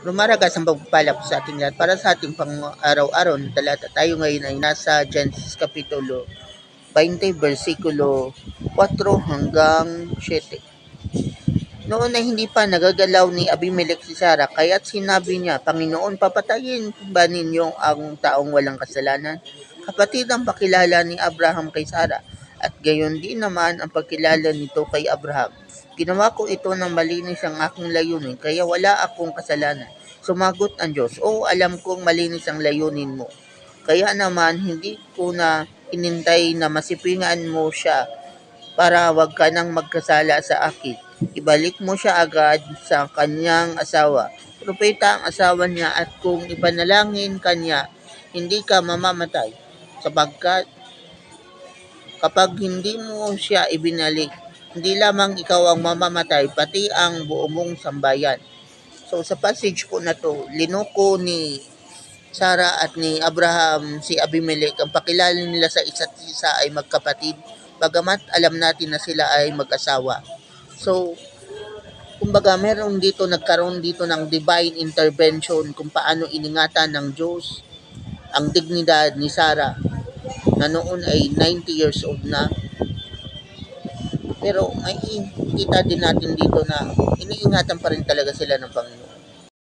Lumaragas ang pagpapala po sa ating lahat para sa ating pang-araw-araw na talata. Tayo ngayon ay nasa Genesis Kapitulo 20, versikulo 4 hanggang 7. Noon ay hindi pa nagagalaw ni Abimelech si Sarah, kaya't sinabi niya, Panginoon, papatayin ba ninyo ang taong walang kasalanan? Kapatid ang pakilala ni Abraham kay Sarah, at gayon din naman ang pagkilala nito kay Abraham. Ginawa ko ito ng malinis ang aking layunin, kaya wala akong kasalanan. Sumagot ang Diyos, Oo, alam kong malinis ang layunin mo. Kaya naman hindi ko na inintay na masipingan mo siya para wag ka nang magkasala sa akin. Ibalik mo siya agad sa kanyang asawa. Propeta ang asawa niya at kung ipanalangin kanya, hindi ka mamamatay. Sapagkat kapag hindi mo siya ibinalik, hindi lamang ikaw ang mamamatay, pati ang buong mong sambayan. So sa passage po na to, linuko ni Sarah at ni Abraham si Abimelech. Ang pakilala nila sa isa't isa ay magkapatid, bagamat alam natin na sila ay mag-asawa. So, kumbaga nagkaroon dito ng divine intervention kung paano iningatan ng Diyos ang dignidad ni Sarah na noon ay 90 years old na. Pero may kita din natin dito na iniingatan pa rin talaga sila ng Panginoon.